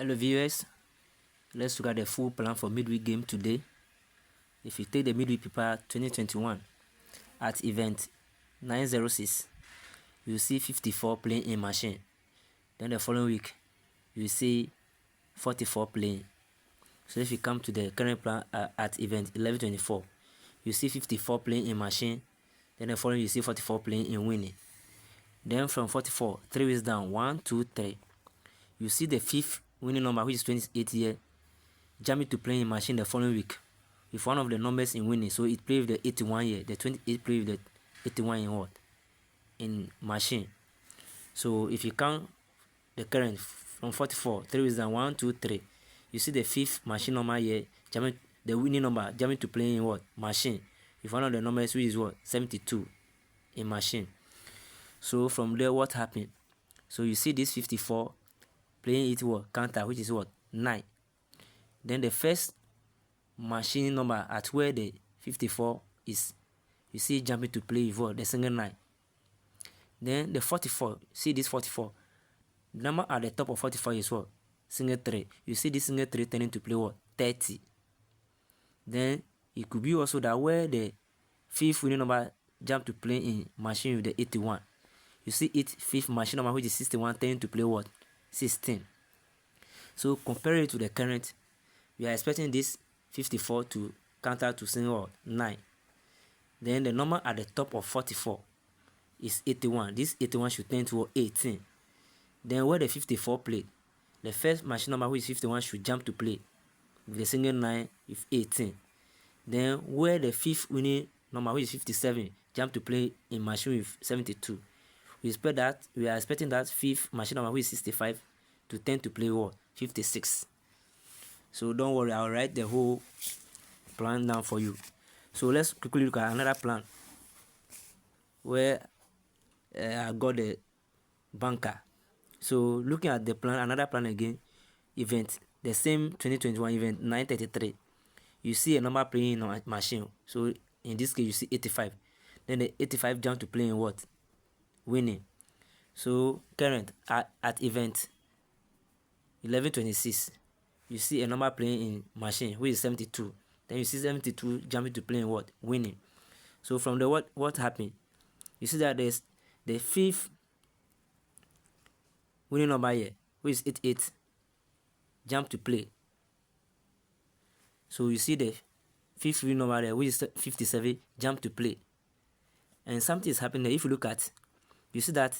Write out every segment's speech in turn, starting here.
Hello viewers, let's look at the full plan for midweek game today. If you take the midweek paper 2021 at event 906, you see 54 playing in machine. Then the following week, you see 44 playing. So if you come to the current plan at event 1124, you see 54 playing in machine. Then the following you see 44 playing in winning. Then from 44, 3 weeks down, 1, 2, 3, you see the fifth winning number, which is 28 here, jump to playing in machine the following week with one of the numbers in winning. So it plays with the 81 here, the 28 plays with the 81 in what? In machine. So if you count the current from 44, 3 weeks down, 1, 2, 3, you see the fifth machine number here, jumping, the winning number jumping to playing in what? Machine. With one of the numbers which is what? 72 in machine. So from there, what happened? So you see this 54 playing it what? Counter, which is what? 9. Then the first machine number at where the 54 is, you see jumping to play with what? The single 9. Then the 44, see this 44. The number at the top of 44 is what? Single 3. You see this single 3 turning to play what? 30. Then it could be also that where the fifth winning number jump to play in machine with the 81. You see it fifth machine number which is 61 turning to play what? 16. So compare it to the current, we are expecting this 54 to counter to single 9. Then the number at the top of 44 is 81. This 81 should turn to 18. Then where the 54 played, the first machine number which is 51 should jump to play with the single 9 with 18. Then where the fifth winning number which is 57 jump to play in machine with 72. We are expecting that fifth machine number which is 65 to turn to play what? 56. So don't worry, I'll write the whole plan down for you. So let's quickly look at another plan where I got the banker. So looking at the plan, another plan again, event, the same 2021 event 933. You see a number playing in a machine. So in this case, you see 85. Then the 85 jump to play in what? Winning. So current at event 1126, you see a number playing in machine which is 72. Then you see 72 jumping to play in what? Winning. So from the what happened? You see that there's the fifth winning number here which is 88 jump to play. So you see the fifth winning number there which is 57 jump to play. And something is happening there. If you look at, you see that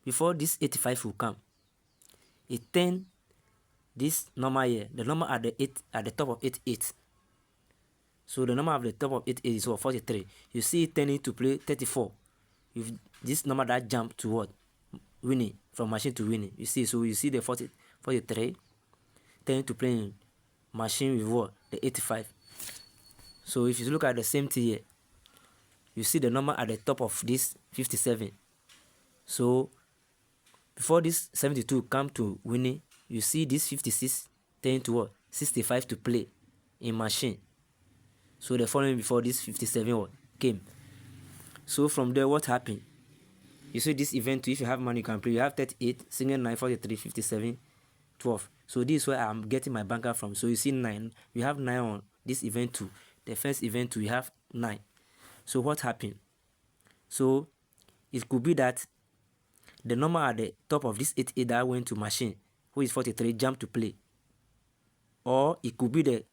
before this 85 will come, it turned this number here, the number at the top of 88. So the number at the top of 88 is what? 43. You see it turning to play 34. If this number that jump to what? Winning, from machine to winning. You see, so you see the 43 turning to play in machine with what? The 85. So if you look at the same thing here, you see the number at the top of this 57. So before this 72 come to winning, you see this 56 turning to what? 65 to play in machine. So the following before this 57 what? Came. So from there, what happened? You see this event too, if you have money you can play. You have 38, single 9, 43, 57, 12. So this is where I'm getting my banker from. So you see 9, you have 9 on this event too. The first event too, you have 9. So what happened? So it could be that the number at the top of this 88 that went to machine, which is 43, jump to play. Or it could be the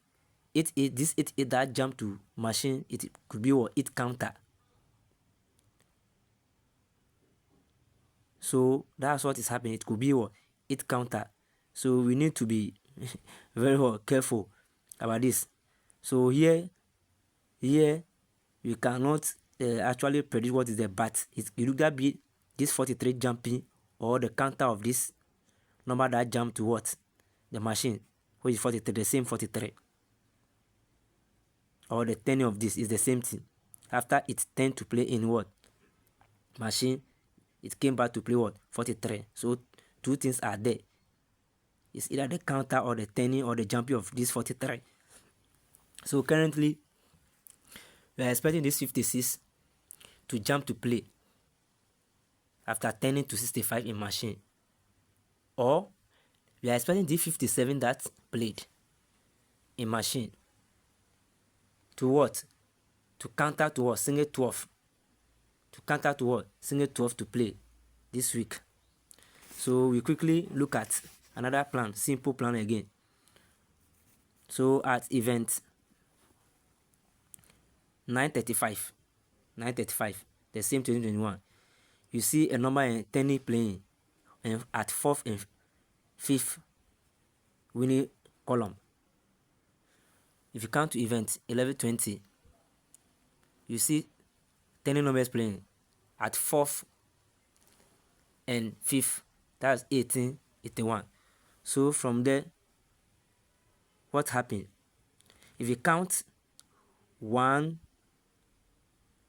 88, this 88 that jump to machine, it could be what? It counter. So that's what is happening. It could be what? It counter. So we need to be very careful about this. So here you cannot actually predict what is the but. It either be this 43 jumping or the counter of this number that jump to what? The machine, which is 43, the same 43. Or the turning of this is the same thing. After it turned to play in what? Machine, it came back to play what? 43. So two things are there. It's either the counter or the turning or the jumping of this 43. So currently, we are expecting this 56 to jump to play after turning to 65 in machine. Or We are expecting the 57 that played in machine to what? To counter to what? Single 12. To counter to what? Single 12 to play this week. So we quickly look at another plan, simple plan again. So at event 935, the same 2021, you see a number in 10 playing and at 4th and 5th winning column. If you come to event 1120, you see 10 numbers playing at 4th and 5th. That's 18, 81. So from there, what happened? If you count 1,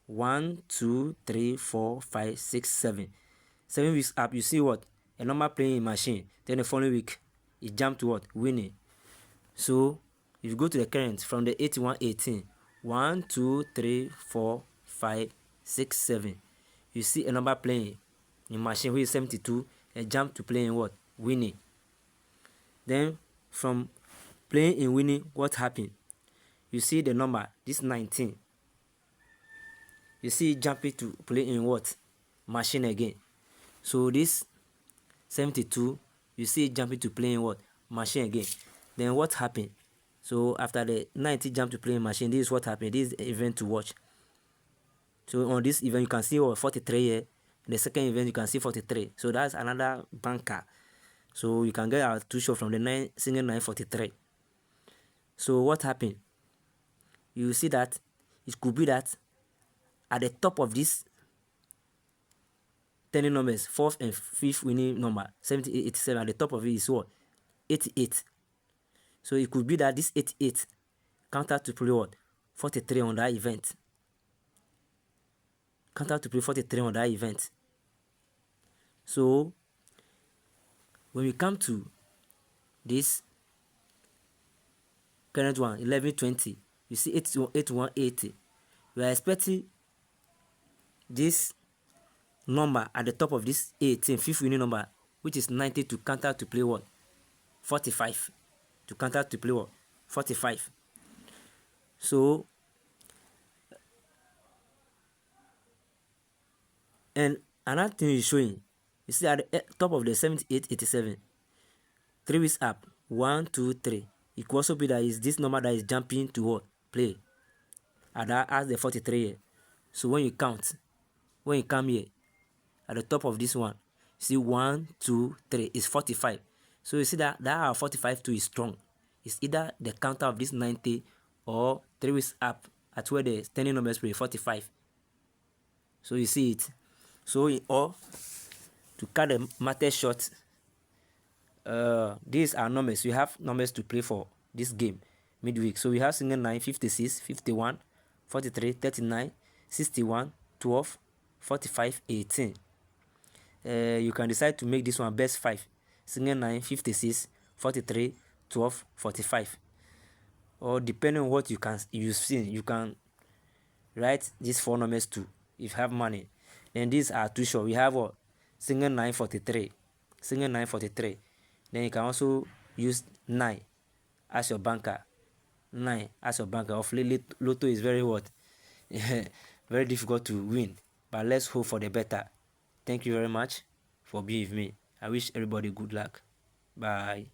2, 3, 4, 5, 6, 7. 7 weeks up, you see what? A number playing in machine. Then the following week, it jumped to what? Winning. So if you go to the current from the 81, 18, 1, 2, 3, 4, 5, 6, 7. You see a number playing in machine which is 72, a jump to playing what? Winning. Then from playing in winning, what happened? You see the number, this 19. You see it jumping to play in what? Machine again. So this 72, you see it jumping to play in what? Machine again. Then what happened? So after the 90 jump to play in machine, this is what happened. This is the event to watch. So on this event, you can see what 43 here. In the second event, you can see 43. So that's another banker. So you can get our two shot from the single 943. So what happened? You see that it could be that at the top of this 10 numbers, 4th and 5th winning number, 78, 87, at the top of it is what? 88. So it could be that this 88 counter to play what? 43 on that event. Counter to play 43 on that event. So when we come to this current one, 1120, you see 8180. We are expecting this number at the top of this 18, 5th winning number, which is 90, to counter to play what? 45. To counter to play what? 45. So, and another thing is showing, you see at the top of the 78, 87, 3 weeks up, 1, 2, 3. It could also be that is this number that is jumping to what? Play. And that as the 43 here. So when you count, when you come here, at the top of this one, see 1, 2, 3 is 45. So you see that our 45 too is strong. It's either the counter of this 90 or 3 weeks up at where the standing numbers play 45. So you see it. So or to cut the matter short, these are numbers. We have numbers to play for this game midweek. So we have single 9, 56, 51, 43, 39, 61, 12, 45, 18. You can decide to make this one best 5. Single 9, 56, 43, 12, 45. Or depending on what you see, you can write these 4 numbers too if you have money. Then these are too short. We have what? Single 9, 43. Single 9, 43. Then you can also use 9 as your banker. 9 as your banker. Of Lotto is very what? Very difficult to win. But let's hope for the better. Thank you very much for being with me. I wish everybody good luck. Bye.